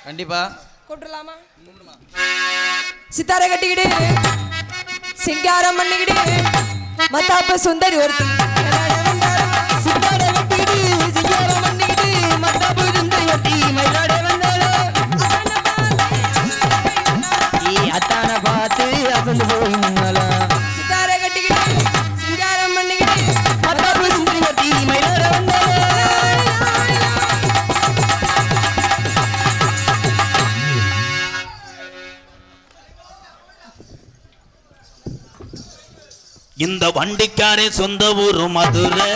கண்டிப்பா கூப்பிடலாமா? சித்தாரை கட்டிக்கிட்டு சிங்காரம் பண்ணிக்கிட்டு மத்தாப்பு சுந்தரி ஒருத்தி சித்தாரை கட்டிக்கிட்டு சிங்காரம் பண்ணிக்கிட்டு மத்தாப்பு சுந்தரி ஒருத்தி மயிலாட வந்தாலும் அத்தான பார்த்து அசந்து போயிருந்தாலும் சித்தாரை கட்டிக்கிட்டு சிங்காரம் பண்ணிக்கிட்டு மத்தாப்பு சுந்தரி ஒருத்தி மயிலாட வந்தாலும் இந்த வண்டிக்காரே சொந்த ஊரு மதுரை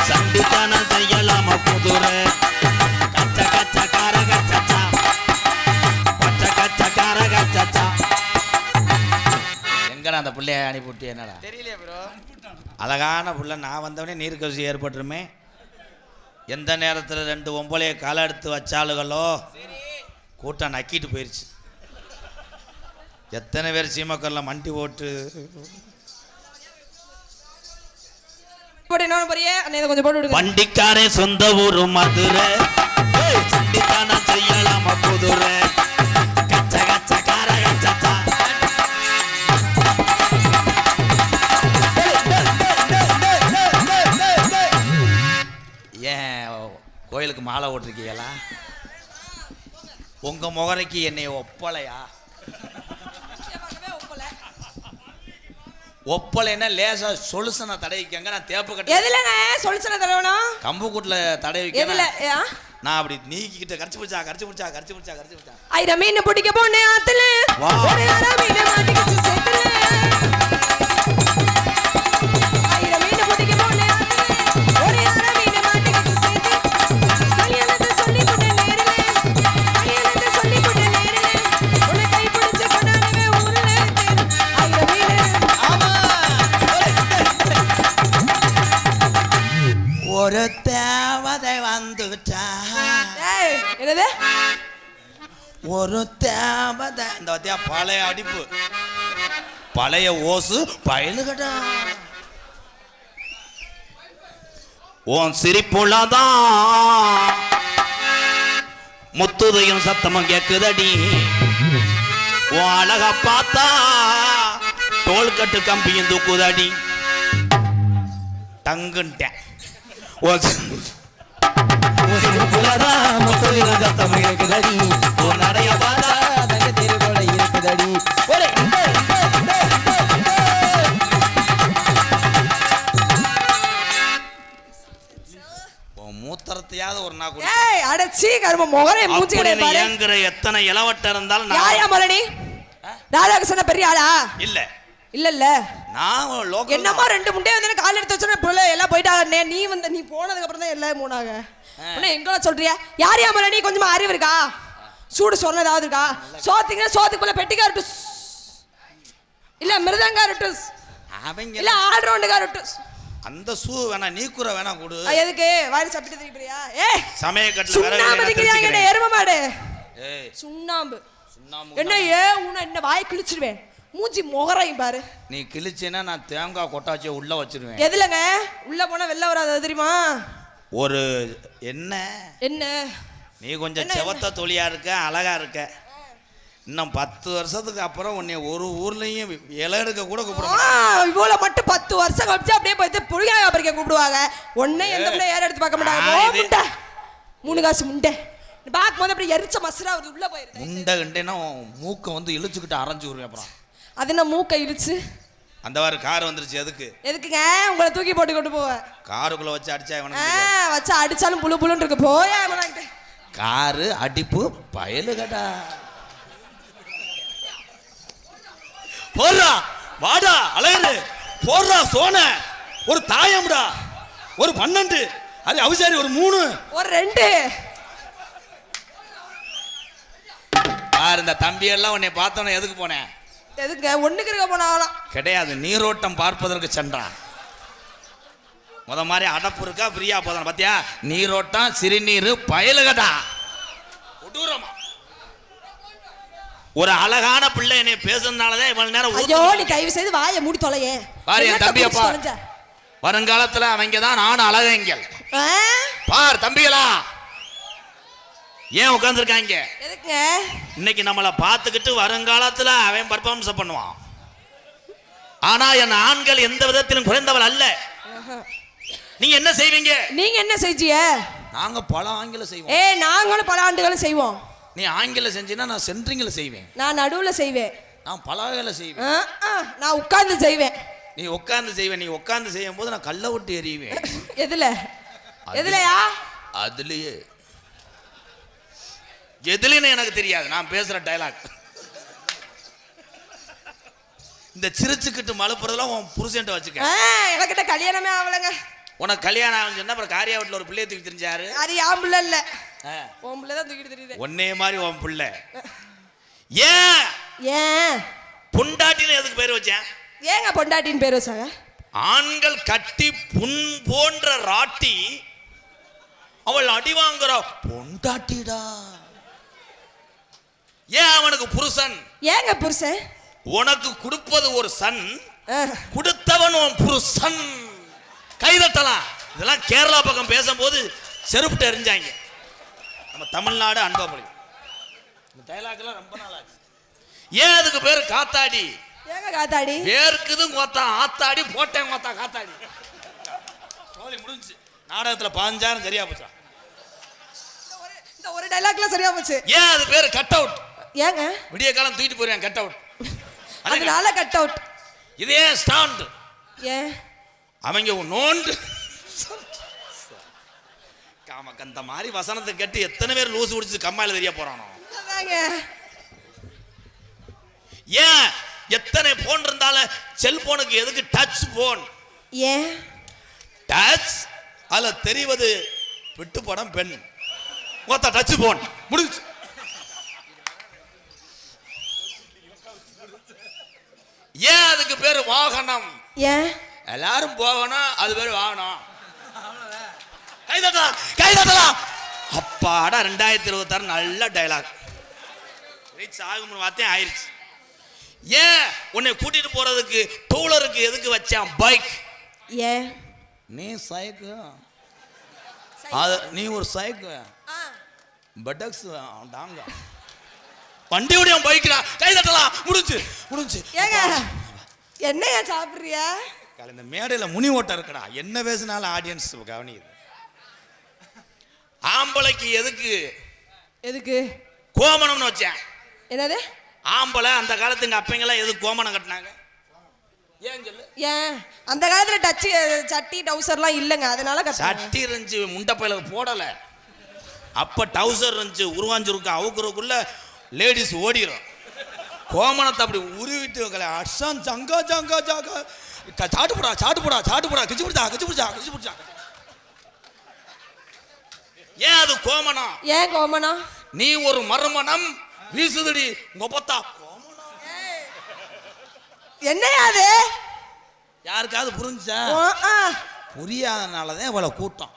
சண்டிக்கான செய்யலாம குதிரை கச்ச கச்ச கார கச்சா பச்ச கச்ச கார கச்சா எங்கடா அந்த பிள்ளைய அனுப்பிவிட்டு என்னடா தெரியலையே ப்ரோ. அழகான புள்ள நான் வந்தவனே நீர்க்கசி ஏற்பட்டுருமே. எந்த நேரத்தில் 2 ஒம்பளையை காலை எடுத்து வச்சாளுகளோ கூட்டம் நக்கிட்டு போயிடுச்சு. எத்தனை பேர் சீமக்கரில் மண்டி ஓட்டு வண்டிக்காரே சொந்த ஊரு மதுரை சண்டிக்கான செய்யலாம குதிரை கச்ச கச்ச கார கச்சா ஏன் கோயிலுக்கு மாலை ஓட்டிருக்கீங்களா? உங்க முகரைக்கு என்னை ஒப்பலையா? ஒப்பலைன்னா லேசா சொல்யூஷனை தடவிக்கங்க. நான் தேப்பு கட்ட எதுலங்க சொல்யூஷனை தடவணும்? கம்பு கூட்டுல தடவிக்க. எதுல? நான் அப்படி நீக்கிட்ட கரிச்சு பிடிச்சா ஐர மீன் பிடிக்க போனே ஆத்துல ஒரு அர மீன் மாட்டிக்கிச்சு சேத்துல. ஐர மீன் பிடிக்க போனே ஆத்துல ஒரு அர மீன் மாட்டிக்கிச்சு சேத்துல. கல்யாணத்தை சொல்லி போட்ட நேரல உன்னை கை பிடிச்சு கொண்டாடுவே ஊர்ல ஐர மீன். ஆமா ஒரு தேவதை வந்துட்டா. என்னது ஒரு தேவதை? இந்த வத்தியா பழைய அடிப்பு பழைய ஓசு பயலுகடா. உன் சிரிப்புள்ளதான் முத்துதையும் சத்தமும் கேக்குதடி. உன் அழக பார்த்தா தோள்கட்டு கம்பியும் தூக்குதடி. டங்குன்ட்டேன் மூத்தரத்தையாவது ஒரு நாள் எத்தனை இளவட்ட இருந்தாலும் ராதாகிருஷ்ணன் பெரிய ஆளா இல்ல இல்ல இல்ல நான் என்னமா 2 முட்டையை வந்து கால் எடுத்து வச்சோன்னா எல்லாம் போயிட்டாங்க. நீ போனதுக்கு அப்புறம் தான் எல்லாம் மூணாங்க. எங்க சொல்றியா? யாரையா மலை நீ கொஞ்சமா அறிவு இருக்கா? சூடு சொன்னதாவது இருக்கா? சோத்துக்கு போல பெட்டிக்கா இருக்கு இல்ல மிருதங்கா இருக்கு இல்ல ஆல்ரவுண்டுக்கா இருக்கு. அந்த சூ வேணா நீக்குற வேணா கொடு. எதுக்கு வாரி சாப்பிட்டு திரிப்பியா? சமய கட்டல சுண்ணாம்பு திங்கறாங்க எரும மாடு. சுண்ணாம்பு என்ன உன்னை என்ன வாய் கிழிச்சிடுவேன். மூஞ்சி முகரையும் பாரு. நீ கிழிச்சேன்னா நான் தேங்காய் கொட்டாச்சி உள்ள வச்சிருவேன். எதுலங்க உள்ள போனா வெள்ள வராது தெரியுமா? ஒரு என்ன நீ கொஞ்சம் செவத்த தொழியா இருக்க, அழகா இருக்க. இன்னும் 10 வருஷத்துக்கு அப்புறம் உன்னை ஒரு ஊர்லயும் இலை எடுக்க கூட கூப்பிடுவாங்க. இவ்வளவு மட்டும் 10 வருஷம் கழிச்சு அப்படியே போயிட்டு புளியா பறிக்க கூப்பிடுவாங்க. ஒன்னே எந்த பிள்ளை ஏற எடுத்து பார்க்க மாட்டாங்க. 3 காசு முண்டை பாக்கும்போது அப்படி எரிச்ச மசுரா உள்ள போயிருக்கு. முண்டை கண்டேன்னா மூக்க வந்து இழுச்சுக்கிட்டு அரைஞ்சு விடுவேன். அப்புறம் அது என்ன மூக்க இழுச்சு? அந்த வாரு கார் வந்துருச்சு. எதுக்குங்க உங்களை தூக்கி போட்டு கொண்டு போவ? காருக்குள்ள வச்சு அடிச்சா வச்சு அடிச்சாலும் புழு புழுன்னு இருக்கு. போயா காரு அடிப்பு பயலுகடா. போடுறா வாடா அழகு போடுறா சோன ஒரு தாயம்டா ஒரு 12 அது அவசாரி ஒரு 3 ஒரு 2 யார் இந்த தம்பி எல்லாம் உன்னை பார்த்தோன்னே எதுக்கு போனேன்? எதுங்க ஒண்ணுக்கு இருக்க போனாலாம் கிடையாது. நீரோட்டம் பார்ப்பதற்கு சென்றான். முத மாதிரி அடப்பு இருக்கா ஃப்ரீயா போதான் பாத்தியா? நீரோட்டம் சிறுநீர் பயலுகடா கொடூரமா. ஒரு அழகான பிள்ளை என்னை பேசுறதுனாலதான் இவ்வளவு நேரம். ஐயோ நீ தயவு செய்து வாயை மூடி தொலையே. பாரு என் தம்பியப்பா, வருங்காலத்துல அவங்க தான் நானும் அழகங்கள். பார் தம்பிகளா ஏன் உட்கார்ந்துருக்காங்க? எதுக்குங்க? இன்னைக்கு நம்மளை பார்த்துக்கிட்டு வருங்காலத்துல அவன் பர்ஃபார்மன்ஸ் பண்ணுவான். ஆனா என் ஆண்கள் எந்த விதத்திலும் குறைந்தவள் அல்ல. நீங்க என்ன செய்வீங்க? நீங்க என்ன செஞ்சீங்க? நாங்க பல ஆங்கில செய்வோம். நாங்களும் பல ஆண்டுகளும் செய்வோம். நீ ஆங்கில செஞ்சீனா நான் சென்ட்ரிங்ல செய்வேன். நான் நடுவுல செய்வேன். நான் பலகையில செய்வேன். நான் உட்கார்ந்து செய்வேன். நீ உட்கார்ந்து செய்வேன். நீ உட்கார்ந்து செய்யும் போது நான் கல்லை விட்டு எறிவேன். எதுல? எதுலயா? அதுலயே. எதுலன்னு எனக்கு தெரியாது. நான் பேசுற டயலாக். இந்த சிரிச்சுக்கிட்டு மழுப்புறதெல்லாம் உன் புருஷன்ட்ட வச்சுக்க. எனக்கிட்ட கல்யாணமே ஆகலங்க. உனக்கு கல்யாணம் ஆகுதுன்னா அப்புறம் காரியா வீட்டில் ஒரு பிள்ளைய தூக்கி தெரிஞ்சாரு. அது என் பிள்ளை இல்ல, உன் பிள்ளை தான் தூக்கிட்டு தெரியுது. ஒன்னே மாதிரி உன் பிள்ளை. ஏன் ஏன் பொண்டாட்டின்னு எதுக்கு பேர் வச்சேன்? ஏங்க பொண்டாட்டின்னு பேர் வச்சாங்க? ஆண்கள் கட்டி புண் போன்ற ராட்டி அவள் அடி வாங்குற பொண்டாட்டிடா. ஏன் அவனுக்கு புருஷன்? ஏங்க புருஷன்? உனக்கு கொடுப்பது ஒரு சன், கொடுத்தவன் உன் புருஷன். கைதட்டலாம். இதெல்லாம் கேரளா பக்கம் பேசும்போது செருப்புட்டு எறிஞ்சாங்க. நம்ம தமிழ்நாடு அன்பாபுரி. இந்த டயலாக்லாம் ரொம்ப நாள் ஆச்சு. ஏன் அதுக்கு பேரு காத்தாடி? ஏங்க காத்தாடி? பேருக்குது கோத்தா ஆத்தாடி போட்டேன் கோத்தா காத்தாடி. சோழி முடிஞ்சு நாடகத்தில் 15,000 சரியா போச்சா? இந்த ஒரு டயலாக்ல சரியா போச்சு. ஏன் அது பேரு கட் அவுட்? ஏங்க விடிய காலம் தூக்கிட்டு போறேன் கட் அவுட். அதனால கட் அவுட். இதே ஸ்டாண்ட். ஏன் அவங்க நோண்டு காமக்கந்த மாதிரி வசனத்தை கேட்டு எத்தனை பேர் லூசு குடிச்சு கம்மாயில தெரிய போறானோ. ஏன் எத்தனை போன் இருந்தாலும் செல்போனுக்கு எதுக்கு டச் போன்? ஏன் டச் அதுல தெரிவது விட்டு படம் பெண் மொத்த டச் போன் முடிஞ்சு. ஏன் அதுக்கு பேரு வாகனம்? ஏன் எல்லாரும் போகணும், அது பேரு வாகனம். கைதட்டலாம் கைதட்டலாம். அப்பாடா 2026 நல்ல டயலாக். ரீச் ஆகும்னு பார்த்தேன், ஆயிருச்சு. ஏன் உன்னை கூட்டிட்டு போறதுக்கு டூலருக்கு எதுக்கு வச்சான் பைக்? ஏன் நீ சைக்கு, அது நீ ஒரு சைக்கு பட்டக்ஸ் டாங்க வண்டியோட பைக்டா. கைதட்டலாம். முடிஞ்சு முடிஞ்சு. ஏங்க என்னையா சாப்பிடுறியா? இந்த மேடையில் முனி ஓட்டம் இருக்குடா. என்ன பேசினாலும் ஆடியன்ஸ் கவனிக்குது. ஆம்பளைக்கு எதுக்கு எதுக்கு கோமணம்னு வச்சேன்? என்னது ஆம்பளை? அந்த காலத்து எங்க அப்பங்கெல்லாம் எதுக்கு கோமணம் கட்டினாங்க? ஏன் சொல்லு. ஏன் அந்த காலத்துல டச் சட்டி டவுசர்லாம் இல்லைங்க, அதனால சட்டி இருந்துச்சு, முண்டை பையில போடல. அப்ப டவுசர் இருந்துச்சு, உருவாஞ்சிருக்க அவுக்குறதுக்குள்ள லேடிஸ் ஓடிடும். கோமணத்தை அப்படி உருவிட்டு அஷான் ஜங்கா ஜங்கா ஜங்கா சாட்டுப்புடா சாட்டுப்புடா சாட்டுப்புடா கிச்சு பிடிச்சா கிச்சு பிடிச்சா கிச்சு பிடிச்சா. ஏன் அது கோமணம்? ஏன் கோமணம்? நீ ஒரு மறுமணம் வீசுதடி மொபத்தா. என்னையா அது? யாருக்காவது புரிஞ்சா? புரியாதனாலதான் இவ்வளவு கூட்டம்.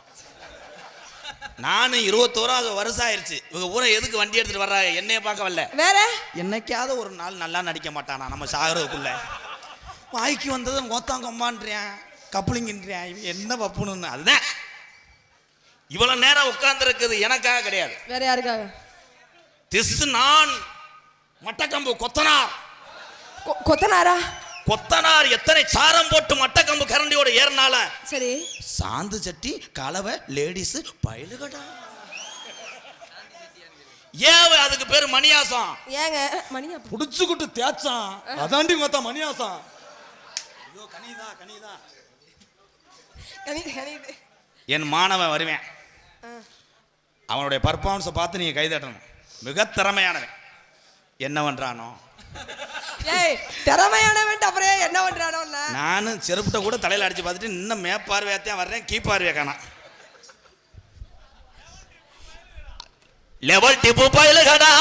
நானும் 21 வருஷம் ஆயிருச்சு. இவங்க ஊரை எதுக்கு வண்டி எடுத்துட்டு வர்றாங்க? என்னைய பார்க்க வரல, வேற என்னைக்காவது ஒரு நாள் நல்லா நடிக்க மாட்டானா நம்ம சாகிறதுக்குள்ள? வாய்க்கு வந்தது கோத்தாங்கம்மான்றியான், கப்ளிங்கின்றியான். என்ன பப்புன்னு. அதுதான் இவ்வளவு நேரம் உட்கார்ந்து இருக்குது எனக்காக கிடையாது, வேற யாருக்காக? திஸ் நான் மட்டக்கம்பு கொத்தனார். கொத்தனாரா? கொத்தனார் எத்தனை சாரம் போட்டு மட்டக்கம்பு கரண்டியோட ஏறினால சரி, சாந்து சட்டி கலவை லேடிஸ் பயலுகடா. ஏன் அதுக்கு பேரு மணியாசம்? ஏங்க மணியா புடிச்சுக்கிட்டு தேச்சான், அதாண்டி மொத்த மணியாசம். ஐயோ கனிதா கனிதா. என் மாணவன் வருவேன், அவனுடைய பர்ஃபார்மன்ஸை பார்த்து நீங்க கைதட்டணும். மிக திறமையானவன். என்ன பண்றானோ? ஏய் திறமையானவன் அப்புறம் என்ன பண்றானோ? நானும் செருப்புட்ட கூட தலையில அடிச்சு பார்த்துட்டு இன்னும் மேப்பார்வையாத்தான் வர்றேன், கீப்பார்வையா காணா. லெவல் டிப்பு பயிலுகடா,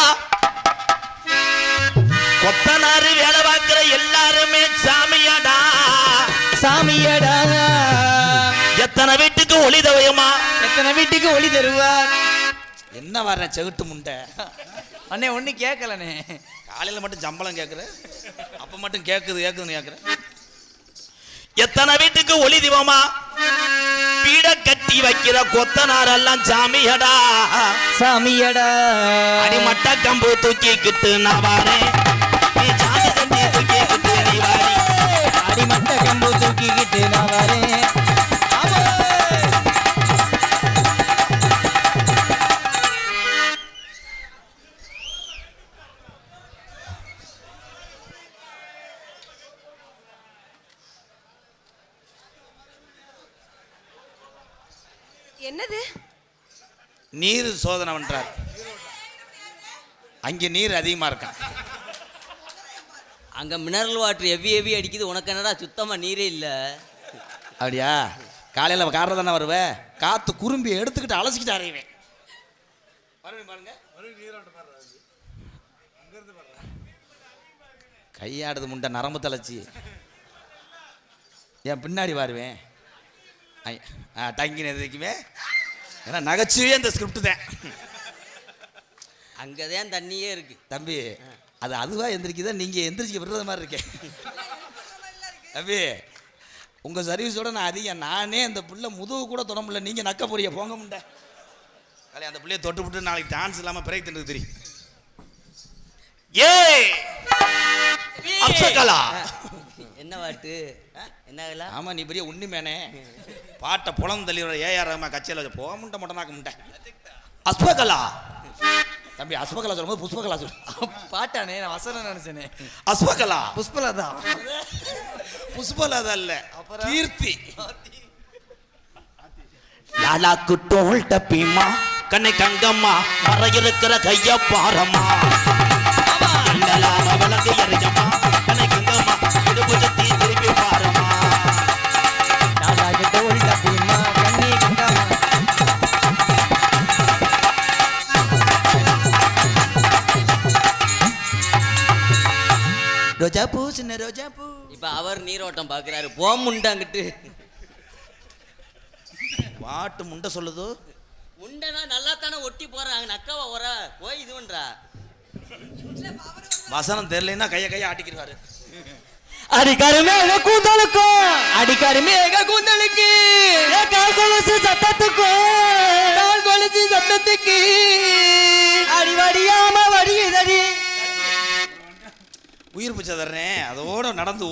கொத்தனாரு வேலை பார்க்கிற எல்லாருமே சாமியடா சாமியடா. எத்தனை வீட்டுக்கு ஒளி தவையுமா, எத்தனை வீட்டுக்கு ஒளி தருவார். என்ன வர்ற செவிட்டு முண்டை அண்ணே ஒண்ணு கேட்கலண்ணே. காலையில மட்டும் சம்பளம் கேட்குற, அப்ப மட்டும் கேட்குதுன்னு கேட்குற. எத்தனை வீட்டுக்கு ஒளி தீபமா, பீட கட்டி கட்டி வைக்கிற கொத்தனாரெல்லாம் சாமியடா சாமியடா அடிமட்ட கம்பு தூக்கிக்கிட்டு நான் வாரேன் நீ சாமி தண்ணி தூக்கிக்கிட்டு நீ வாரி அடிமட்ட கம்பு தூக்கிக்கிட்டு நான் வரேன். என்னது நீர் சோதனை பண்றார். அங்கே நீர் அதிகமா இருக்கான். அங்கே மினரல் வாட்டர் எவி அடிக்குது, உனக்கு என்னடா சுத்தமாக நீரே இல்லை. அப்படியா? காலையில் காரில் தானே வருவேன், காற்று குறும்பி எடுத்துக்கிட்டு அலசிக்கிட்டு அறையுவேன். கையாடுது முண்டை நரம்பு தலைச்சி என் பின்னாடி வருவேன். டங்கின எதுக்குமே ஏன்னா நகைச்சுவே அந்த ஸ்கிரிப்ட் தான். அங்கே தான் தண்ணியே இருக்கு தம்பி. அது அதுவாக எந்திரிக்குதான், நீங்கள் எந்திரிச்சு விடுறது மாதிரி இருக்கேன் தம்பி. உங்கள் சர்வீஸோட நான் அதிகம். நானே அந்த பிள்ளை முதுகு கூட தொட முடியல, நீங்கள் நக்க போறிய போங்க முண்டை. காலையில் அந்த பிள்ளைய தொட்டு விட்டு நாளைக்கு டான்ஸ் இல்லாமல் பிரேக் தின்னு தெரியும். அப்சகலா என்ன பாட்டு என்ன? ஆமா, நீ பெரிய உண்மையானே பாட்டை புலம் தள்ளிடுற ஏஆர் ரஹ்மான் கட்சியில் போக முட்டை மொட்டனாக்க முட்டை. அஸ்பகலா தம்பி, அஸ்பகலா சொல்லும்போது புஷ்பகலா சொல்லு. பாட்டானே, நான் வசனம் நினைச்சேனே. அஸ்பகலா புஷ்பலதா. புஷ்பலதா இல்ல, கீர்த்தி. லாலாக்கு டோல் டப்பிமா கண்ணை கங்கம்மா மர இருக்கிற கைய பாரம்மா வழக்கு எறிஞ்சம்மா கண்ணை கங்கம்மா இடுப்பு சத்தி திருப்பி பாரம்மா. லாலாக்கு டோல் டப்பிமா கண்ணி கங்கம்மா. ரோஜா பூ சின்ன ரோஜா பூ. இப்போ அவர் நீரோட்டம் பார்க்குறாரு, போமுண்டாங்கிட்டு பாட்டு முண்டை சொல்லுது. உண்டனா நல்லா தானே ஒட்டி போறாங்க, நக்கவா வர போய் இது பண்றா. வசனம் தெரியலன்னா கைய ஆட்டிக்கிறாரு. அடிக்கருமேக கூந்தலுக்கும் அடிக்கருமேக கூந்தலுக்கு கால் கொலுசு சத்தத்துக்கு அடிவடியாம வடியுதடி. உயிர் பிச்சை தர்றேன் அதோட நடந்து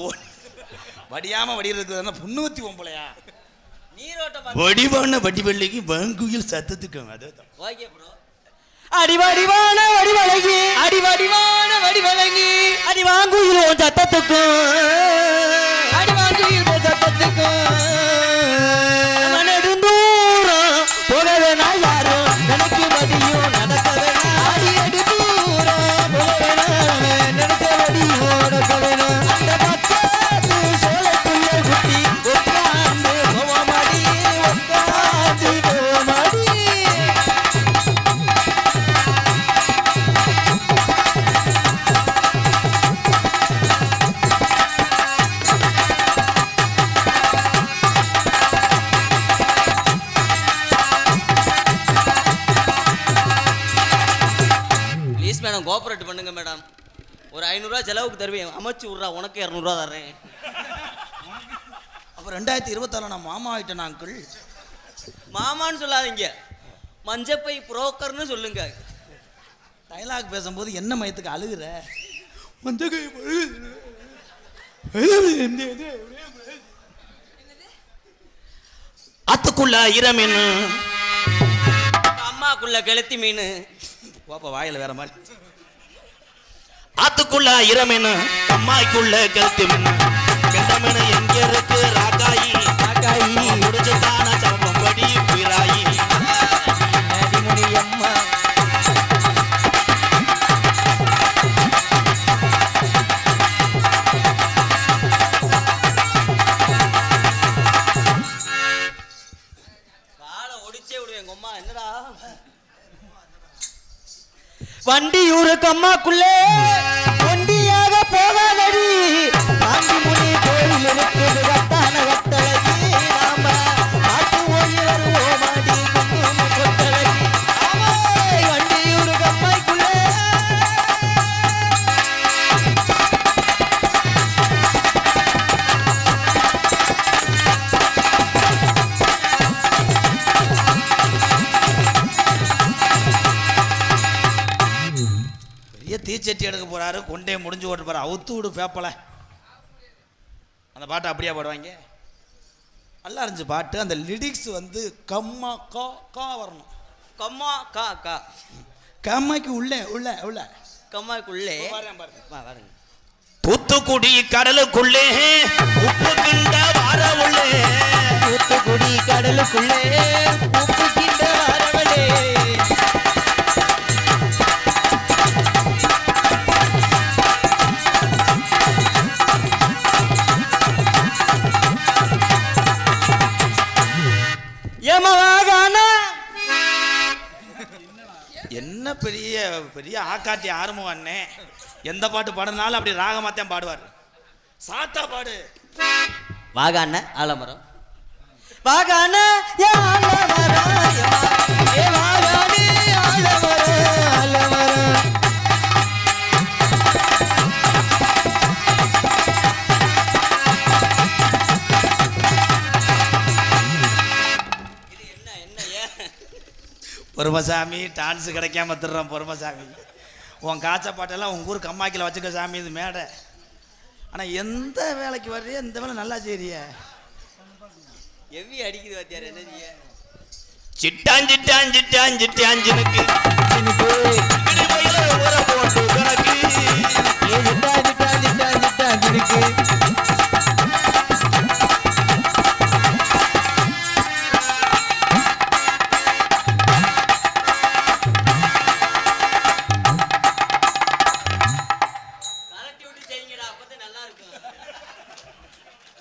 வடியாம வடிகிறதுக்கு புண்ணுவத்தி போம்பளையா நீரோட்டம் வடிவான வடிவெள்ளிக்கு வங்குயில் சத்தத்துக்கு. Okay bro. அடிவடிவான வடிவழகி அடிவடிவான வடிவழகி அடிவாங்குயிலோ சத்தத்துக்கும் அடிவாங்குயிலோ சத்தத்துக்கும் நெடுந்தூரம் போகவே நான் யாரும் நினைக்க மதியும் நடக்க வேணாம். அடி அடி தூரம் போகவே நினைக்க மதியும் நடக்க வேணும். அந்த பக்கத்து சோழத்துள்ள குட்டி உட்கார்ந்து போவாமடி உட்கார்ந்து போவாமடி. ப்ளீஸ் மேடம், கோஆப்ரேட் பண்ணுங்க மேடம். ஒரு 500 ரூபா செலவுக்கு தருவேன், அமைச்சு விட்றா, உனக்கு 200 ரூபா தர்றேன். அப்போ 2026 நான் மாமா ஆயிட்டேன் அங்கிள். மாமான்னு சொல்லாதீங்க, மஞ்சப்பை புரோக்கர்னு சொல்லுங்க. டைலாக் பேசும்போது என்ன மயத்துக்கு அழுகுற? அத்துக்குள்ள இரமீன் அம்மாக்குள்ள கெளுத்தி மீன். பாப்பா வாயில வேற மாதிரி. ஆத்துக்குள்ள இரமீன் அம்மாய்க்குள்ள கெளுத்தி மீன். கெண்ட மீன் எங்க இருக்கு? ராக்காயி ராக்காயி முடிச்சுதான சம்பம்படி பிராயி அடிமுடி அம்மா. காலை ஒடிச்சே விடுவேன் எங்க அம்மா. என்னடா வண்டியூரு கம்மாக்குள்ளே ஒண்டியாக போகாதடி. காந்தி முனி கோயில் இருக்குது கட்டான கட்டழகி. நாம நாட்டு போய் வருவோமாடி குங்கும கொட்டழகி. வண்டியூரு கம்மாய்க்குள்ளே பெரிய தீச்சட்டி எடுக்க போறாரு, கொண்டே முடிஞ்சு ஓட்டு போறாரு. அவுத்து விடு பேப்பல. அந்த பாட்டை அப்படியே பாடுவாங்க. நல்லா இருந்துச்சு பாட்டு. அந்த லிரிக்ஸ் வந்து கம்மா கா கா வரணும். கம்மா கா கா கம்மாக்கு உள்ளே உள்ள உள்ள கம்மாக்குள்ளே பாருங்க. தூத்துக்குடி கடலுக்குள்ளே உப்பு கிண்ட வார உள்ளே, தூத்துக்குடி கடலுக்குள்ளே உப்பு கிண்ட வரவளே. என்ன பெரிய பெரிய ஆக்காட்டி ஆரம்பம் அண்ணே. எந்த பாட்டு பாடுனாலும் அப்படி ராகமாத்தான் பாடுவார். சாத்தா பாடு. வாகாண்ண ஆலமரம் வாகான ஏ வாகானே ஆலமர ஆலமர. பொறுமசாமி டான்ஸ் கிடைக்காம திருறோம். பொறுமசாமி உன் காய்ச்ச பாட்டெல்லாம் உங்கள் ஊர் கம்மாக்கில் வச்சுக்க சாமி, இது மேடை. ஆனால் எந்த வேலைக்கு வர்றிய இந்த வேலை நல்லா செய்றிய. எவ்வி அடிக்குது வாத்தியார், என்ன செய்ய? சிட்டான் சிட்டான் சிட்டான் சிட்டாஞ்சினுக்கு போட்டு கணக்கு ஜிட்டா ஜிட்டா ஜிட்டா ஜிட்டா ஜினுக்கு.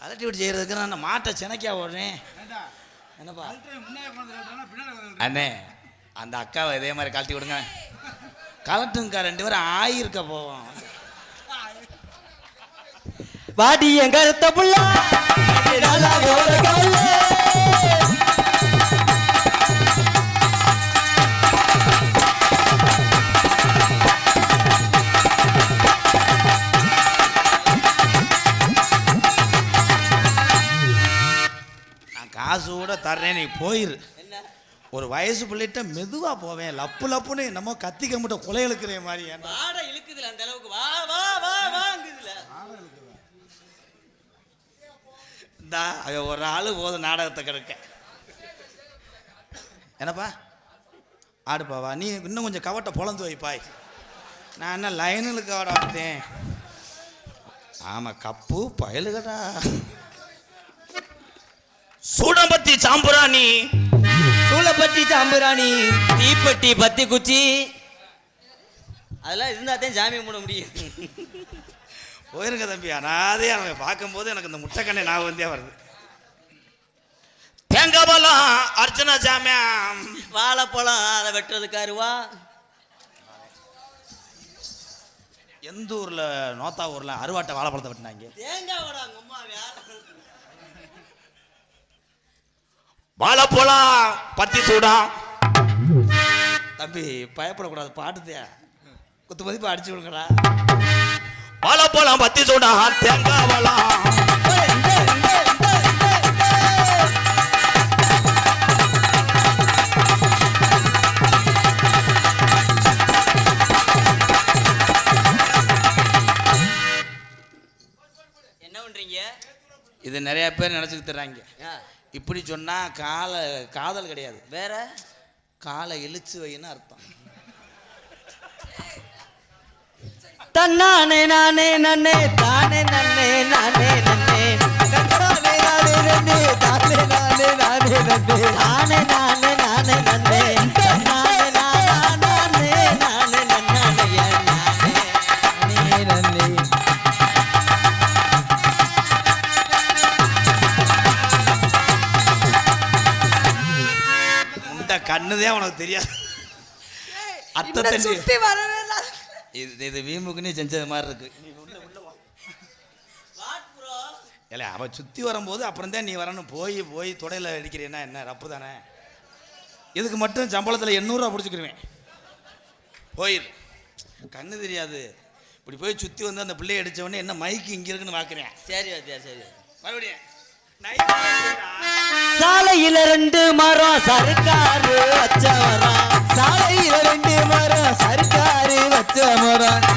கலட்டி விட்டு செய்கிறதுக்கு நான் மாட்டை சினைக்கா ஓடுறேன். என்னப்பா அண்ணே, அந்த அக்காவை இதே மாதிரி கழட்டி விடுங்க. கலட்டுங்கக்கா, 2 பேரும் ஆயிருக்க போவோம். வாடி என் கருத்த புள்ள நல்லா ஓட கவல. நான் காசு கூட தர்றேன், நீ போயிரு. ஒரு வயசு பிள்ளைகிட்ட மெதுவா போவேன். லப்பு லப்புன்னு என்னமோ கத்தி கம்பிட்ட கொலை இழுக்கிற மாதிரி. வாடை இழுக்குதுல அந்த அளவுக்கு. வா வா வா வாங்குதுல. இந்தா அவன் ஒரு ஆளு போதும் நாடகத்தை கெடுக்க. என்னப்பா ஆடுப்பாவா, நீ இன்னும் கொஞ்சம் கவட்டை பொழந்து வைப்பாய். நான் என்ன லைனுக்கு ஆட வந்தேன். ஆமா கப்பு பயலுகடா. சூடம்பத்தி சாம்புராணி, சூளப்பட்டி சாம்புராணி, தீப்பெட்டி பத்தி குச்சி, அதெல்லாம் இருந்தாதான் சாமி கும்பிட முடியும். போயிருங்க தம்பி. அனாதே அவன் பார்க்கும்போது எனக்கு இந்த முட்டைக்கண்ணை ஞாபகம் வந்தே வருது. தேங்காய் பழம் அர்ச்சனா சாமியாம், வாழைப்பழம் அதை வெட்டுறதுக்கு அருவா. எந்த ஊர்ல நோத்தா ஊர்ல அருவாட்டை வாழைப்பழத்தை வெட்டினாங்க. தேங்காய் வடை அங்க அம்மாவியா. வாழைப்பழம் பத்தி சூடம். தம்பி பயப்படக்கூடாது, பாட்டுதே. குத்து மதிப்பு அடிச்சு விடுங்கடா. வாழைப்பழம் பத்தி சூடம், தேங்காய் பழம். என்ன பண்றீங்க? இது நிறைய பேர் நினைச்சுக்கிட்டு தர்றாங்க. இப்படி சொன்னா காதல் கிடையாது, வேற காலை இழுச்சு வைன்னு அர்த்தம். தன்னானே நானே நன்னே தானே நன்னே நானே நன்னே தானே நானே நன்னே தானே நானே நானே நன்னே தானே நானே நானே நன்னே தானே நானே நானே நன்னே நானே நன்னே. உண்ட கண்ணுதே உனக்கு தெரியாது. அத்தை இப்படி தண்ணி சுத்தி வரவே இல்ல. இது வீம்புக்குன்னு செஞ்சது மாதிரி இருக்கு. இல்லை அவள் சுற்றி வரும்போது அப்புறம் தான் நீ வரணும். போய் தொடையில் அடிக்கிறேன்னா என்ன ரப்பு தானே. இதுக்கு மட்டும் சம்பளத்தில் 800 ரூபா பிடிச்சிக்கிருவேன். போயிரு, கண்ணு தெரியாது. இப்படி போய் சுற்றி வந்து அந்த பிள்ளையை அடித்தவொடனே என்ன மைக்கு இங்கே இருக்குன்னு பார்க்குறேன். சரி வாத்தியார், சரி. மறுபடியும் சாலையில 2 மரம் சர்க்காரு வச்ச மரம். சாலையில 2 மரம் சர்க்காரு வச்ச மரம்.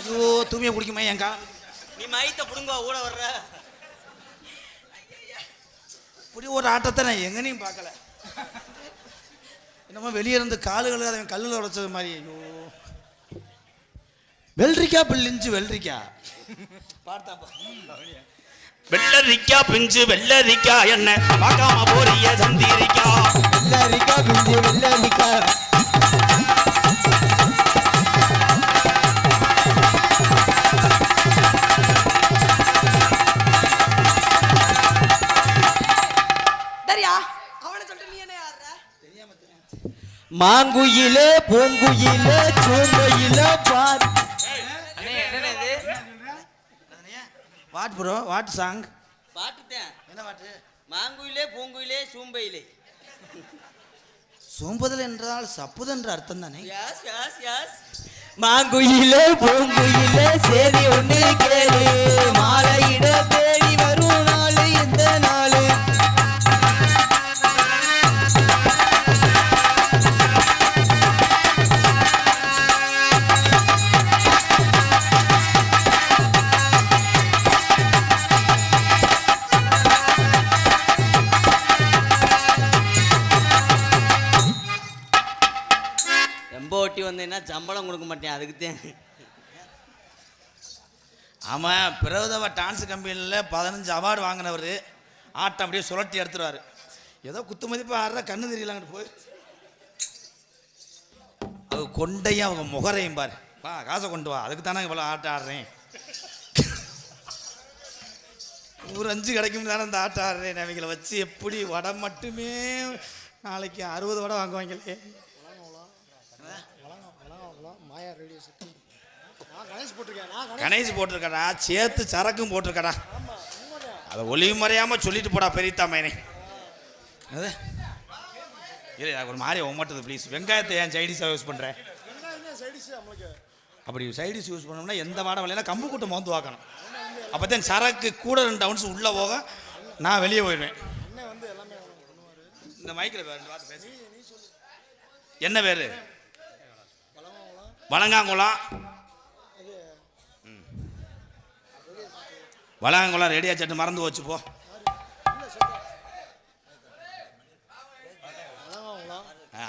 ஐயோ தூமியை பிடிக்குமா என் கா நீ மைத்த புடுங்க ஊட வர்ற. இப்படி ஒரு ஆட்டத்தை நான் எங்கனையும் பார்க்கல. என்னமோ வெளியே இருந்து காலுகள் அவன் கல்லில் உடைச்சது மாதிரி. ஐயோ வெள்ளரிக்கா பிள்ளிஞ்சு வெள்ளரிக்கா பார்த்தாப்பா. வெள்ளரிக்கா பிஞ்சு வெள்ளரிக்கா என்ன பார்க்காம போறிய சந்திரிக்கா. வெள்ளரிக்கா பிஞ்சு வெள்ளரிக்கா. மாங்குயிலே பூங்குயிலே சூங்குயிலே பார். What bro what song? பாட்டுத்தேன். என்ன பாட்டு? மாங்குயிலே பூங்குயிலே சூம்பையிலே. சோம்புதல் என்றால் சப்புதல் என்ற அர்த்தம் தானே? யாஸ் யாஸ் யாஸ். மாங்குயிலே பூங்குயிலே சேதி ஒன்று கேளு. மாலையிட தேடி வரும் நாள் இந்த நாள். ஓட்டி வந்தேன்னா சம்பளம் கொடுக்க மாட்டேன் அதுக்குத்தான். ஆமாம், பிரதவ டான்ஸ் கம்பெனியில் 15 அவார்டு வாங்கினவர் ஆட்டம் அப்படியே சுழட்டி எடுத்துருவார். ஏதோ குத்து மதிப்பு ஆடுற கண்ணு தெரியலாங்கிட்டு போய் அது கொண்டையும் அவங்க முகரையும் பாரு. வா காசை கொண்டு வா, அதுக்கு தானே இவ்வளோ ஆட்டம் ஆடுறேன். ஒரு 5 கிடைக்கும் தானே இந்த ஆட்டம் ஆடுறேன். அவங்களை வச்சு எப்படி வடை மட்டுமே நாளைக்கு 60 வடை வாங்குவாங்களே. கணேஷ் போட்டிருக்கடா, சேர்த்து சரக்கும் போட்டிருக்கடா. அதை ஒளிவு மறையாம சொல்லிட்டு போடா பெரியத்தா மைனே. இல்லை எனக்கு ஒரு மாதிரி ஒம்மட்டுது ப்ளீஸ். வெங்காயத்தை ஏன் சைடிஷாக யூஸ் பண்ணுறேன்? அப்படி சைடிஷ் யூஸ் பண்ணோம்னா எந்த வாடை வரலைன்னா கம்பு கூட்டம் மோந்து வாக்கணும். அப்போ தான் சரக்கு கூட 2 ounce உள்ளே போக நான் வெளியே போயிடுவேன். இந்த மைக்கில் பேசு. என்ன பேர்? வளங்காங்குளம். வளங்காங்குளம் ரெடியா சட்டு மறந்து வச்சு போ.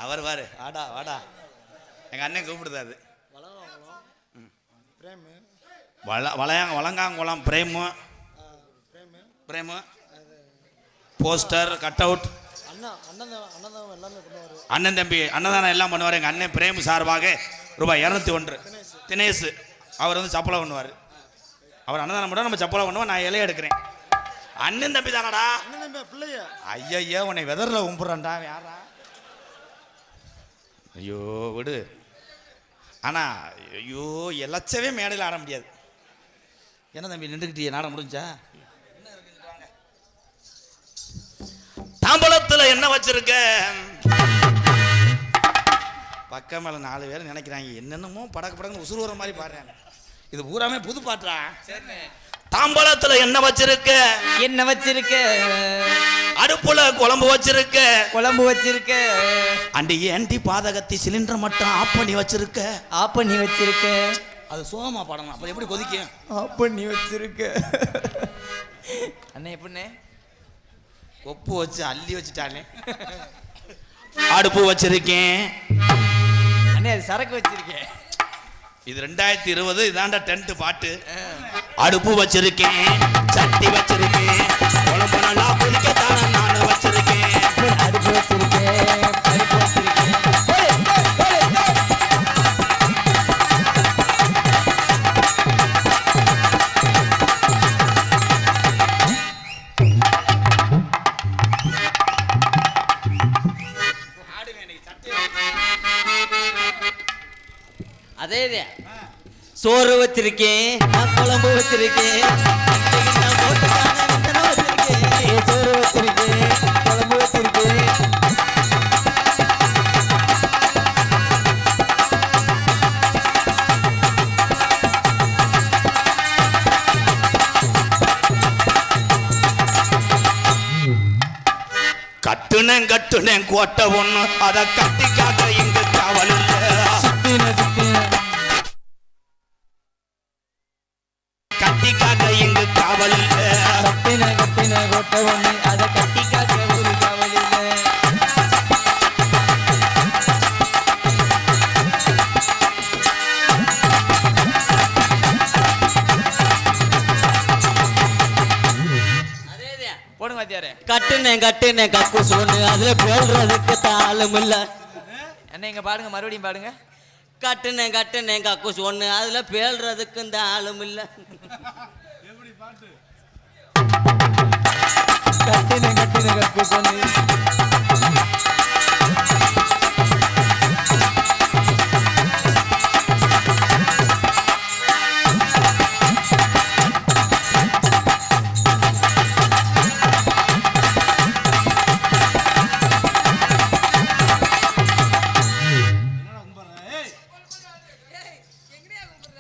அவர் வாரு வாடா வாடா, எங்கள் அண்ணன் கூப்பிடுதாது. Valangankulam Prem Prem poster cut out அண்ணன் தம்பி அன்னதானம் எல்லாம் பண்ணுவார். எங்கள் அண்ணன் பிரேம் சார்பாக ரூபாய் 201. தினேஷ் அவர் வந்து சப்பளை பண்ணுவார். அவர் அன்னதானம் பண்ண நம்ம சப்பளை பண்ணுவோம். நான் இலையை எடுக்கிறேன். அண்ணன் தம்பி தானடா ஐயா, உன்னை வெதரில் கும்பிட்றான்டா. யாரா? ஐயோ விடு. ஆனால் ஐயோ எலச்சவே மேடையில் ஆட முடியாது. என்ன தம்பி நின்றுக்கிட்டே நாட முடிஞ்சா? தாம்பலத்தில் என்ன வச்சிருக்க? பக்கம் மேலே 4 பேர் நினைக்கிறாங்க என்னென்னமோ படக்கு படக்குன்னு உசுறு வர மாதிரி பாடுறாங்க. இது பூராமே புது பாட்டுறா. தாம்பலத்தில் என்ன வச்சிருக்க? என்ன வச்சிருக்க? அடுப்புல குழம்பு வச்சிருக்க. குழம்பு வச்சிருக்க. அண்டி ஏன்டி பாதகத்தி சிலிண்டர் மட்டும் ஆஃப் பண்ணி வச்சிருக்க. ஆஃப் பண்ணி வச்சிருக்க. அது சோகமா பாடணும். அப்போ எப்படி கொதிக்கும்? ஆஃப் பண்ணி வச்சிருக்க. அண்ணே எப்படிண்ணே? கொப்பு வச்சு அள்ளி வச்சுட்டானே. அடுப்பு வச்சிருக்கேன். அண்ணே அது சரக்கு வச்சிருக்கேன். இது 2020 இதாண்டா டென்ட் பாட்டு. அடுப்பு வச்சிருக்கேன், சட்டி வச்சிருக்கேன், குழம்பு நல்லா குளிக்கத்தான நான் வச்சிருக்கேன். அடுப்பு வச்சிருக்கேன், அடுப்பு வச்சிருக்கேன். அதே சோறு வச்சிருக்கேன், நான் குழம்பு வச்சிருக்கேன், நான் போட்டுக்கான வெந்தனம் வச்சிருக்கேன். சோறு வச்சிருக்கேன், குழம்பு வச்சிருக்கேன். கட்டுனேன் கோட்டை ஒண்ணு, அதை கட்டிக்காக்க இங்கு காவல் இல்ல. கட்டிக்காக்க இங்கு காவல் இல்ல. கட்டின கோட்டை ஒண்ணு, அதை கட்டிக்காக்க ஒரு காவல் இல்ல. போடுங்க வாத்தியாரே. கட்டுனேன் கக்கு சொன்னு, அதுல பேழ்றதுக்கு தாளும் இல்ல. என்ன இங்க பாடுங்க, மறுபடியும் பாடுங்க. கட்டுனேன் கக்கு சொன்னு, அதுல பேழ்றதுக்கு இந்த ஆளும் இல்ல. கட்டின கக்கு சொன்னு.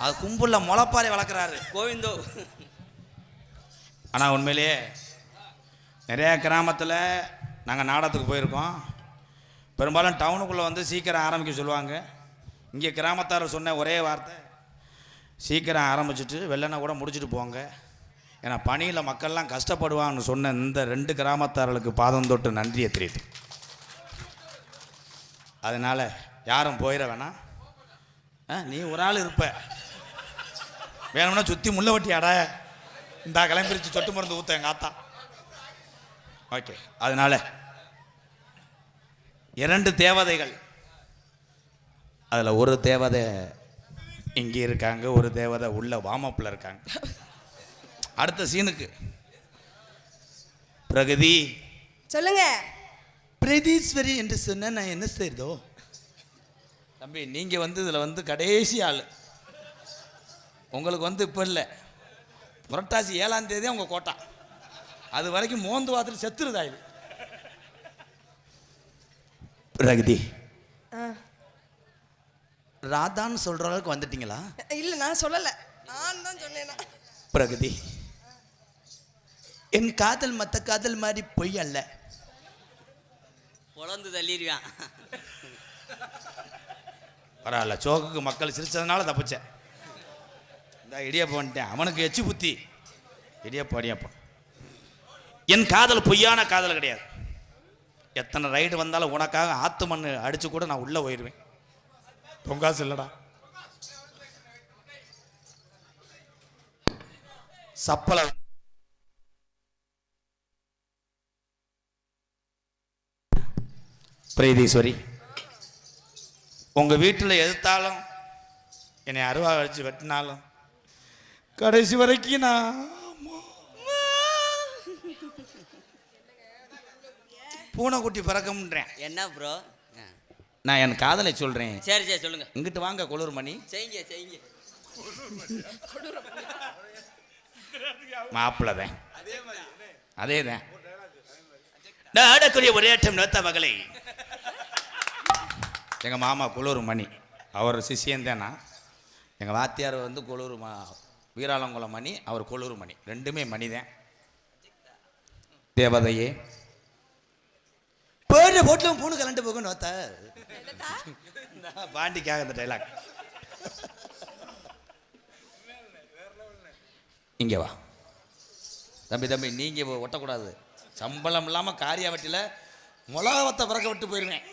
அது கும்புள்ள முளைப்பாறை வளர்க்குறாரு கோவிந்தோ. ஆனால் உண்மையிலேயே நிறையா கிராமத்தில் நாங்கள் நாடகத்துக்கு போயிருக்கோம். பெரும்பாலும் டவுனுக்குள்ளே வந்து சீக்கிரம் ஆரம்பிக்க சொல்லுவாங்க. இங்கே கிராமத்தார் சொன்ன ஒரே வார்த்தை, சீக்கிரம் ஆரம்பிச்சுட்டு வெள்ளனை கூட முடிச்சுட்டு போங்க. ஏன்னா பணியில் மக்கள்லாம் கஷ்டப்படுவான்னு சொன்ன இந்த 2 கிராமத்தார்களுக்கு பாதம் தொட்டு நன்றியை தெரியுது. அதனால் யாரும் போயிட வேணாம். நீ ஒரு ஆள் இருப்ப, வேணும்னா சுற்றி முள்ள வட்டி அட இந்த கிளம்பிரிச்சு சொட்டு மருந்து ஊற்ற எங்கள் ஆத்தா. ஓகே, அதனால 2 தேவதைகள், அதில் ஒரு தேவதை இங்கே இருக்காங்க, ஒரு தேவதை உள்ள வாமப்பில் இருக்காங்க. அடுத்த சீனுக்கு பிரகதி சொல்லுங்க. பிரதீஸ்வரி என்று சொன்ன நான் என்ன செய்தோ தம்பி, நீங்கள் வந்து இதில் வந்து கடைசி ஆள். உங்களுக்கு வந்து இப்போ இல்லை, புரட்டாசி 7ஆம் தேதி உங்கள் கோட்டா. அது வரைக்கும் மோந்து வாரத்தில் செத்துருதா இது. பிரகதி ராதான்னு சொல்கிற அளவுக்கு வந்துட்டீங்களா? இல்ல நான் சொல்லல, நான் தான் சொன்னேனா. பிரகதி, என் காதல் மற்ற காதல் மாதிரி பொய் அல்ல. பொழந்து தள்ளிடுவான். பரவாயில்ல, சோக்குக்கு மக்கள் சிரிச்சதுனால தப்பிச்சேன். இந்த இடியப்ப வந்துட்டேன், அவனுக்கு எச்சு புத்தி. இடியப்பம் என் காதல் பொய்யான காதல் கிடையாது. எத்தனை ரைடு வந்தாலும் உனக்காக ஆத்து மண் அடிச்சு கூட நான் உள்ள போயிடுவேன். பொங்காசு இல்லடா. சப்பல பிரீதீஸ்வரி, உங்க வீட்டில் எதிர்த்தாலும் என்னை அருவா வச்சு வெட்டினாலும் கடைசி வரைக்கும் நான் பூனைக்குட்டி பிறக்கமுன்றேன். என்ன ப்ரோ? நான் என் காதலை சொல்றேன். சரி சொல்லுங்க. இங்கிட்டு வாங்க குளிர் மணி. செய்யுங்க. மாப்பிள்ளதான் அதேதான். நான் ஆடக்கூடிய ஒரே ஆட்டம் நேத்த மகளை எங்கள் மாமா குளூர் மணி, அவர் சிஷியந்தேனா. எங்கள் வாத்தியார் வந்து குளூர் வீராளங்குளம் மணி, அவர் குளூர் மணி, 2மே மணிதான். தேவதையே பேரு போட்டிலும் பூணு கலண்டு போகணும் நோத்த பாண்டிக்காக இந்த டைலாக். இங்கே வா தம்பி, நீங்கள் ஒட்டக்கூடாது. சம்பளம் இல்லாமல் காரியாவட்டியில் மொளகாவத்தை பிறக்க விட்டு போயிருவேன்.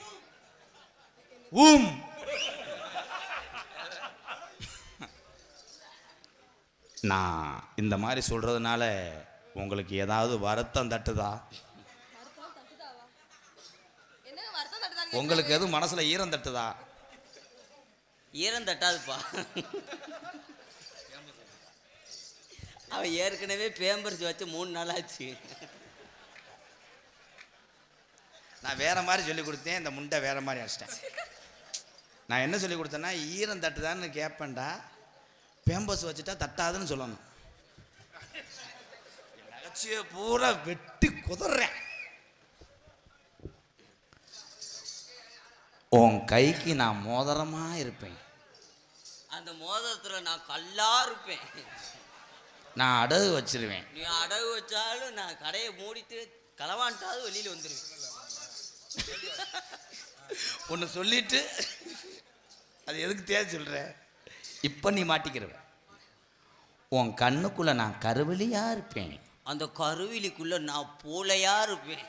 நான் இந்த மாதிரி சொல்கிறதுனால உங்களுக்கு ஏதாவது வருத்தம் தட்டுதா? உங்களுக்கு எதுவும் மனசில் ஈரம் தட்டுதா? ஈரம் தட்டாதுப்பா. அவன் ஏற்கனவே பேம்பர்ஸ் வச்சு 3 நாள் ஆச்சு. நான் வேற மாதிரி சொல்லி கொடுத்தேன், இந்த முண்டை வேற மாதிரி அடிச்சிட்டேன். நான் என்ன சொல்லி கொடுத்தேன்னா ஈரம் தட்டுதான்னு கேட்பேன்டா, பேம்பஸ் வச்சுட்டா தட்டாதுன்னு சொல்லணும். நகைச்சியை பூரா வெட்டி குதறேன். உன் கைக்கு நான் மோதிரமா இருப்பேன். அந்த மோதிரத்துல நான் கல்லா இருப்பேன். நான் அடகு வச்சிருவேன். நீ அடகு வச்சாலும் நான் கடையை மூடிட்டு களவாண்டாவது வெளியில வந்துருவேன். ஒன்று சொல்லிட்டு அது எதுக்கு தேவை சொல்ற? இப்போ நீ மாட்டிக்கிறவ. உன் கண்ணுக்குள்ள நான் கருவெளியா இருப்பேன். அந்த கருவிலிக்குள்ள நான் பூளையா இருப்பேன்.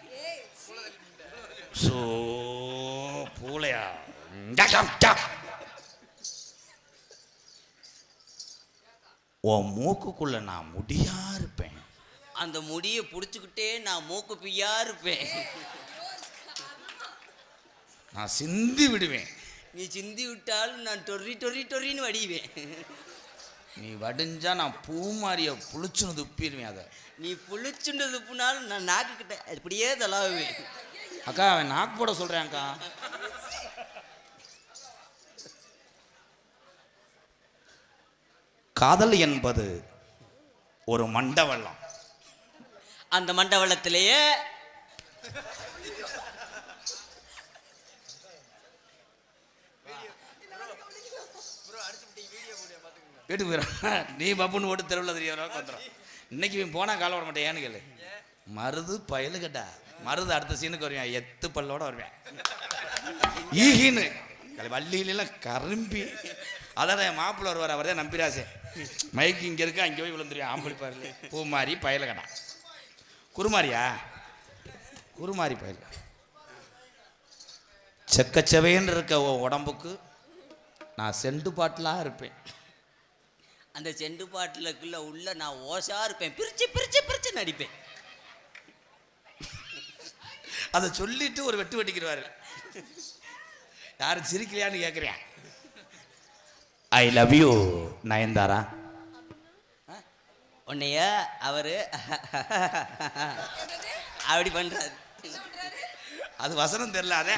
சோ பூளையா? உன் மூக்குக்குள்ள நான் முடியா இருப்பேன். அந்த முடியை பிடிச்சிக்கிட்டே நான் மூக்கு பிய்யா இருப்பேன். நான் சிந்தி விடுவேன். நீ சிந்தி விட்டாலும் நான் டொரி டொரி டொரின்னு வடிவேன். நீ வடிஞ்சா நான் பூமாரிய புளிச்சுன்னு துப்பிடுவேன். அதை நீ புளிச்சுண்டு துப்புனாலும் நான் நாக்கு கிட்ட அப்படியே தலாவுவேன். அக்கா அவன் நாக்கு போட சொல்றேன் அக்கா. காதல் என்பது ஒரு மண்டவெள்ளம். அந்த மண்டவளத்திலேயே வீட்டுக்கு போயிடும். நீ பப்புன்னு ஓட்டு தெருவில் தெரியறா வந்துடும். இன்னைக்கு இவன் போனால் காலை வர மாட்டேன். ஏன்னு கேளு, மருது பயலு கேட்டா மருது அடுத்த சீனுக்கு வருவேன். எத்து பல்லோட வருவேன். ஈகின்னு வள்ளியிலாம் கரும்பி. அதான் என் மாப்பிள்ள வருவார். அவர் தான் நம்பிராசே. மைக்கு இங்கே இருக்கு, அங்கே போய் விழுந்துருவேன். ஆம்பளி பாரு பூமாரி பயலு கேட்டா. குருமாரியா? குருமாரி பயலு. செக்கச்சவைன்னு இருக்க உடம்புக்கு நான் செண்டு பாட்டிலாக இருப்பேன். அந்த செண்டு பாட்டிலுக்குள்ள உள்ள நான் ஓசா இருப்பேன். பிரிச்சு பிரிச்சு பிரிச்சு நடிப்பேன். அதை சொல்லிட்டு ஒரு வெட்டு வெட்டிக்கிறாரு. யாரும் சிரிக்கலையான்னு கேட்குறேன். ஐ லவ் யூ நயன்தாரா. உன்னைய அவரு அப்படி பண்றாரு. அது வசனம் தெரியல. அதே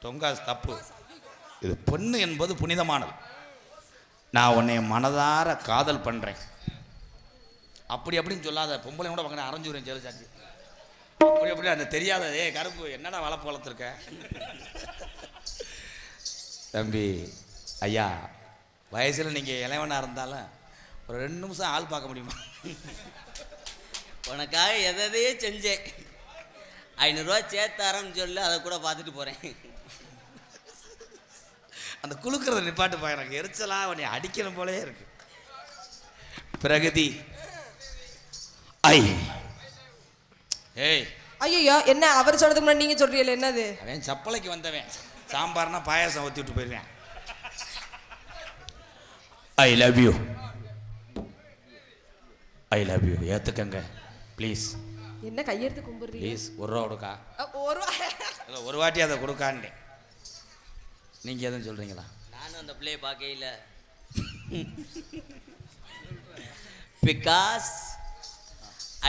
தொங்காஸ் தப்பு. இது பொண்ணு என்பது புனிதமானது. நான் உன்னை மனதார காதல் பண்றேன் அப்படி அப்படின்னு சொல்லாத. பொம்பளை கூட பக்கம் அரைஞ்சுறேன் ஜெயலலிதாச்சி. அப்படி அப்படி அந்த தெரியாத கருப்பு என்னடா வளர்ப்பு வளர்த்துருக்க தம்பி. ஐயா வயசில் நீங்கள் இளைவனாக இருந்தாலும் ஒரு 2 நிமிஷம் ஆள் பார்க்க முடியுமா? உனக்காக எதையே செஞ்சேன். 500 ரூபா சேர்த்தாரன்னு சொல்லி அதை கூட பார்த்துட்டு போகிறேன். அந்த குலுக்கிறத நிப்பாட்டுப்பா. எனக்கு எரிச்சலா உன்னை அடிக்கணும் போலே இருக்கு. பிரகதி ஐ ஏய் ஐயோ என்ன அவர் சொல்றதுக்கு முன்னாடி நீங்க சொல்றீங்களே என்னது? அவன் சப்பலைக்கு வந்தவன். சாம்பார்னா பாயாசம் ஊற்றி விட்டு போயிருவேன். I love you. I love you. ஏற்றுக்கங்க ப்ளீஸ். என்ன கையெடுத்து கும்பிடுறீங்க? ப்ளீஸ் 1 ரூபா கொடுக்கா. ஒரு ஒரு வாட்டி அதை கொடுக்கான்னு. நீங்கள் எதுவும் சொல்கிறீங்களா? நானும் அந்த பிள்ளையை பார்க்கையில் பிகாஸ்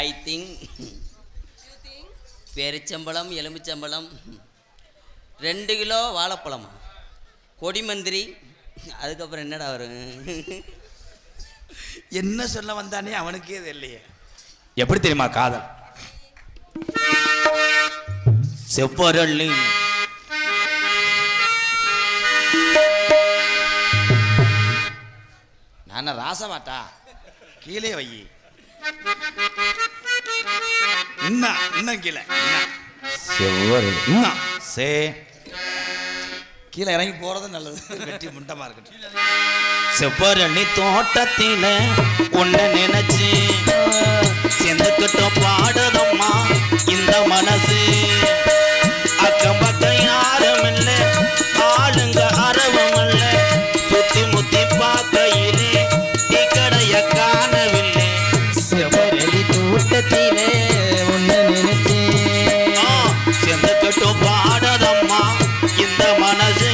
ஐ திங்க் பேரிச்சம்பழம் எலுமிச்சம்பழம் 2 கிலோ வாழைப்பழமா கொடிமந்திரி. அதுக்கப்புறம் என்னடா வரும்? என்ன சொல்ல வந்தானே அவனுக்கே இது இல்லையே. எப்படி தெரியுமா காதல்? செவ்வரளி நான் ராசவாட்டா கீழே வை. இன்னும் கீழே செவ்வரளி சே கீழே இறங்கி போறது நல்லது. வெட்டி முண்டமா இருக்கட்டும். செவ்வரளி தோட்டத்தில உன்னை நினைச்சு செந்துக்கிட்டோம் பாடுதம்மா இந்த மனசு. அக்கம் பக்கம் யாரும் இல்லை, ஆளுங்க அரவம் இல்லை. சுத்தி முத்தி பார்க்கையிலே டீ கடைய காணவில்லை. செவ்வரளி தோட்டத்திலே உன்னை நினைச்சே செந்துக்கிட்டோம் பாடுதம்மா இந்த மனசு.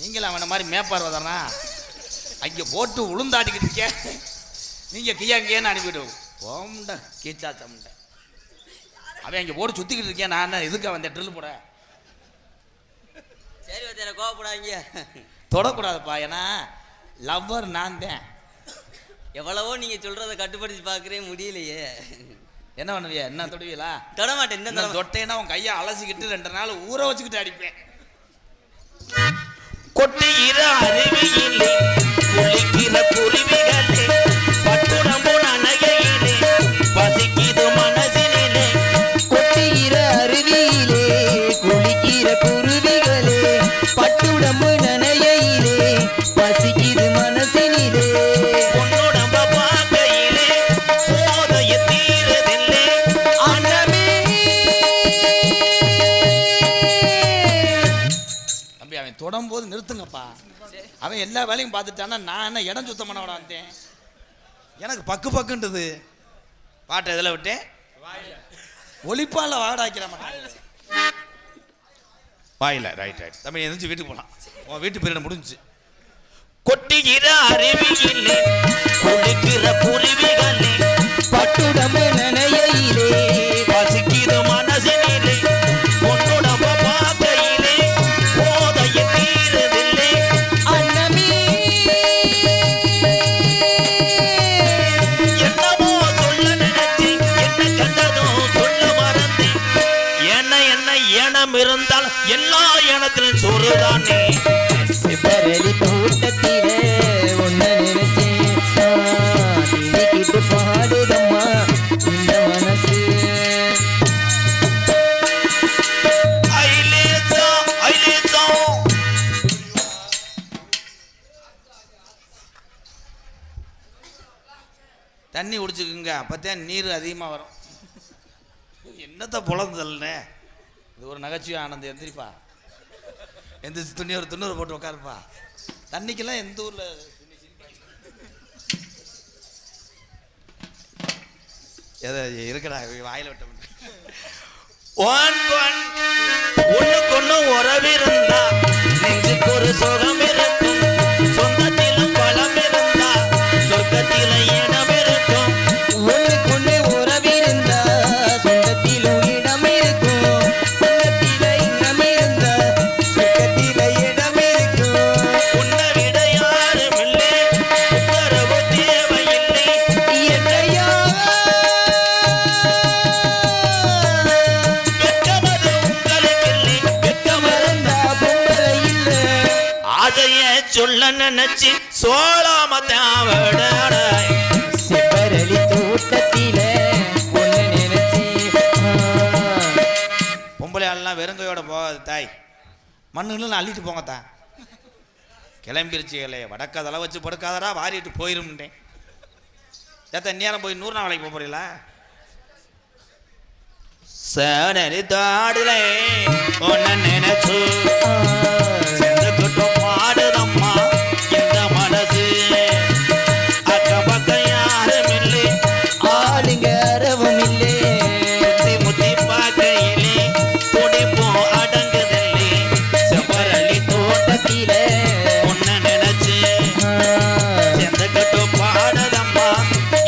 நீங்கள் அவனை மாதிரி மேப்பாடுவதானா? அங்கே போட்டு உளுந்தாடிக்கிட்டு இருக்க. நீங்கள் கியாங்கேன்னு அனுப்பிவிடுவோம். போம்டா கீச்சா சமுண்டை. அவன் இங்கே போட்டு சுற்றிக்கிட்டு இருக்கேன். நான் என்ன இதுக்கு அவன் ட்ரில் போட. சரி வாத்தியார கோவப்படாதீங்க. தொடக்கூடாதுப்பா, ஏன்னா லவ்வர் நான் தான். எவ்வளவோ நீங்க சொல்றதை கட்டுப்படுத்தி பார்க்குறேன், முடியலையே. என்ன பண்ணுவியா? என்ன தொடுவீங்களா? தொட மாட்டேன். என்ன தொட்டேன்னா உன் கையை அலசிக்கிட்டு 2 நாள் ஊற வச்சுக்கிட்டு அடிப்பேன். கொட்டுகிற அருவியிலே குளிக்கிற குருவிகளே பட்டுடம்பு நனையிலே பசிக்கிது மனசினிலே. கொட்டுகிற அருவியிலே குளிக்கிற குருவிகளே பட்டுடம்பு நனையிலே பசிக்குது மனசினிலே. பொன்னுடம்ப பார்க்கையிலே போதைய தீரதில்லை அன்னமே. தம்பி, அவன் தொடரும்போது நிறுத்துங்கப்பா. அவன் எல்லா வேலையும் பார்த்துட்டான்னா நான் என்ன இடம் சுத்தம் பண்ண விட வந்தேன். எனக்கு பக்கு பக்குன்றது. பாட்டை இதில் விட்டேன், ஒளிப்பால வாடாக்கிற மாட்டேன் வாயில. ரைட் ரைட் தம்பி, எந்திரிச்சு வீட்டுக்கு போகலாம். உன் வீட்டு பீரியட் முடிஞ்சிச்சு. கொட்டுகிற அருவியிலே குளிக்கிற குருவிகளே பட்டுடம்பு நனையிலே பசிக்கிது மனசினிலே பொன்னுடம்ப பார்க்கையிலே போதைய தீரதில்லை அன்னமே. என்னமோ சொல்ல நினைச்சு என்ன கண்டதும் சொல்ல மறந்தேன். என்ன இனம் இருந்தால் எல்லா இனத்திலும் சொல்லுதானே. சிபரலி தோட்டத்திலே ஒன்ன நினைச்சேன். திணிக்கிட்டு பாடுதம்மா இந்த மனசு. ஐலேசா ஐலேசா. தண்ணி குடிச்சுக்குங்க, அப்பத்தான் நீர் அதிகமாக வரும். என்னத்தை பொழந்தல்னே. இது ஒரு நகைச்சுவை. ஆனந்த் எந்திரிப்பா, எந்திரிச்சு துண்ணூறு போட்டு உட்காருப்பா. தண்ணிக்கெல்லாம் எந்த ஊர்ல எதை இருக்கடா வாயில விட்ட ஒண்ணுக்கு ஒண்ணு உறவிருந்தா நெஞ்சுக்கு ஒரு சுகம் இருக்கும். சொந்தத்திலும் பலம் இருந்தா சொர்க்கத்தில இடம் இருக்கும். ஒண்ணுக்குள்ளே உறவிருந்தா சொந்தத்திலும் இடம் இருக்கும். சொந்தத்தில இனம் இருந்தா சொர்க்கத்தில இடம் இருக்கும். உன்னை விட யாரும் இல்லை, உத்தரவு தேவையில்லை. என்னையா வெட்கமது உங்களுக்கு இல்லை, வெட்கமருந்தா பொம்பளை இல்ல. ஆசைய சொல்ல நினைச்சு சோழாம தேவட. சிபரலி தோட்டத்தில ஒன்ன நினைச்சேன். பொம்பளை ஆள்லாம் வெறுங்கையோட போகாது தாய். மண்ணுன்னு அள்ளிட்டு போங்க தான். கிளம்பிருச்சுகளே, வடக்க தலை வச்சு படுக்காதடா, வாரிட்டு போயிருந்தேன். ஏத்த நேரம் போய் 100 நாள் வேலைக்கு போக போறீங்களா? சனரி தாடுலே ஒன்ன நினைச்சு செந்துக்கிட்டு பாடுதம்மா இந்த மனசு. அக்கம் பக்கம் யாரும் இல்லை, ஆளுங்க அரவம் இல்லே. முத்தி முத்தி பார்க்கையிலே துடிப்போம் அடங்குதில்லை. செம்பரளி தோட்டத்தில உன்னை நினைச்சு செந்துக்கிட்டு பாடுதம்மா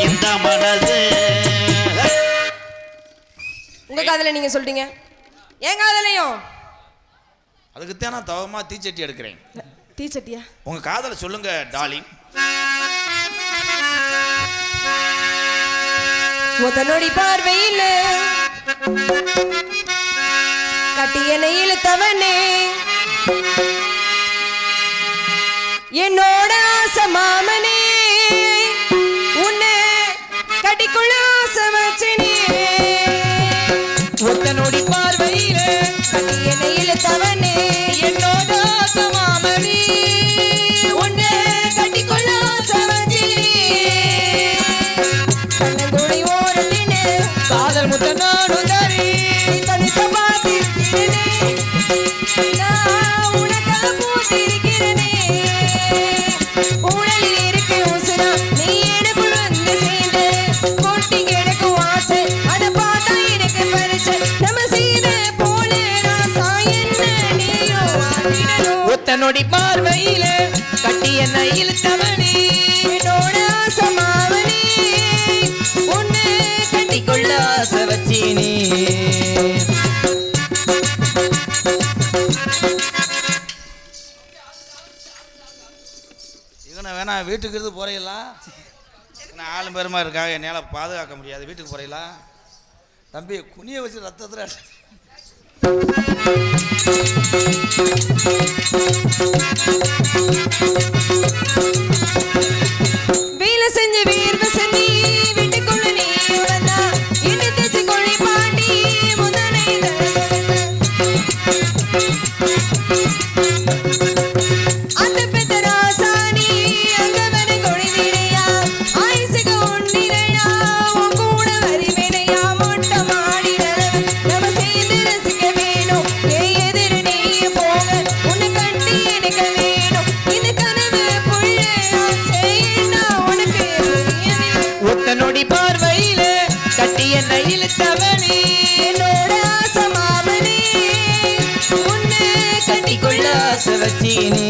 இந்த மனசு. உங்க காதல நீங்க சொல்றீங்க, என் காதலையும் அதுக்குத்தான் நான் தவமா தீச்சட்டி எடுக்கிறேன். தீச்சட்டியா? உங்க காதலை சொல்லுங்க டார்லிங். முதனொடி பார்வையில் கட்டியனை இழுத்தவனே என்னோட ஆசை மாமனே, உன்னை கட்டிக்குள்ள ஆசை வச்சனே. ஒத்த நொடி பார்வையில கட்டியனை இழுத்தவனே என்னோட ஆசை மாமனே, உன்னை கட்டிக்குள்ள ஆசை வச்சனே. கண்ணங்குடி ஓரத்தினே காதல் முத்த நானும் தரே. தனித்த பார்த்திருக்கிறேனே, நான் உனக்காக பூத்திருக்கிறேனே. உடலில் இருக்கு உசுரா, நீ எனக்குள் வந்து சேர்ந்த. கொட்டி கிடக்கும் ஆசை, அதை பார்த்தா எனக்கு பரிச்சை. நம்ம செய்த போல ராசா என்ன நீயும் ஆகிடணும். ஒத்த நொடி பார்வையில கட்டி என்ன இழுத்தவனே, என்னோட ஆசை மாவனே, உன்னை ஆசை வச்சீனே இவனை வேணா வீட்டுக்கு இருந்து போறீங்களா? நான் ஆளும் பெருமா இருக்காங்க, என்னால் பாதுகாக்க முடியாது. வீட்டுக்கு போறீங்களா? தம்பி குனிய வச்சு ரத்தத்தில் வேலை செஞ்ச வீர்வு சென்னி வீட்டுக்குள்ள நீ வந்தா என்ன தேச்சு கொள்ளி பாண்டி முதனை அந்த பெத்த ராசானி அங்கவன கொடி வீடையா ஆயுசுக்கு ஒன்னிரையா உன் கூட வரிவினையா மொட்டை மாடி நம்ம சேர்ந்து ரசிக்க வேணும் ஏன் எதிர நீ போக உன்னை கட்டி எனக்கு வேணும் இந்த கனவு புள்ள ஆசைன்னா உனக்கு ஒத்த நொடி பார்வையில கட்டி என்ன இழுத்தவனே என்னோட ஆசை மாமனே உன்னை கட்டிக்கொள்ள ஆசை வச்சீனே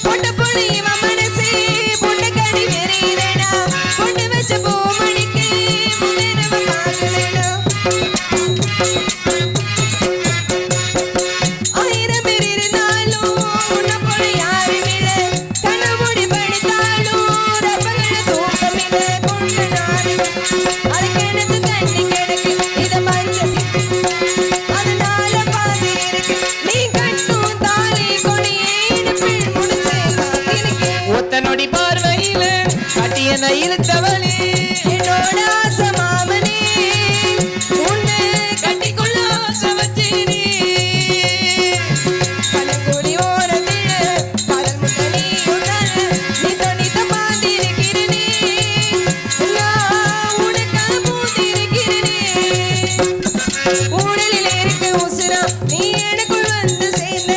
பொட்ட பொண்ணு இவன் மனசு பொட்ட கடி வெறியடா பொட்டு வச்ச பூமணிக்கு முன்னேறவ பார்க்கலடா ஆயிரம் பேர் இருந்தாலும் உன்னை போல யாரும் இல்ல கண்ணு மூடி படுத்தாலும் ரப்பங்கள தூக்கம் இல்ல கொண்ட நாடு அது கிணத்து தண்ணி கிடக்கு இத மஞ்சள் அதனால பாதி இருக்கு நீ கட்டும் தாலி கொடியேன்னு பின் முடிச்சே காத்திருக்கேன் ஒத்த நொடி பார்வையில கட்டி என்ன இழுத்தவனே என்னோட ஆசை மாமனே உன்னை கட்டிக்கொள்ள ஆசை வச்சேனே கலங்கொடி ஓரத்தில் காதல் முட்டனி உன்னால நித்த பாந்திருக்கிறனே நான் உனக்காக பூத்திருக்கிறனே உடலில் இருக்கு உசுரா நீ எனக்குள் வந்து சேர்ந்த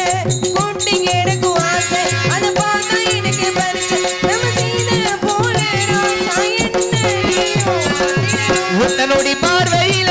கூட்டிங்க எனக்கும் ஆசை அதை பார்த்தா எனக்கு பரிச்சை நம்ம செய்த போல ராசா என்ன நீயும் ஒத்த நொடி பார்வையில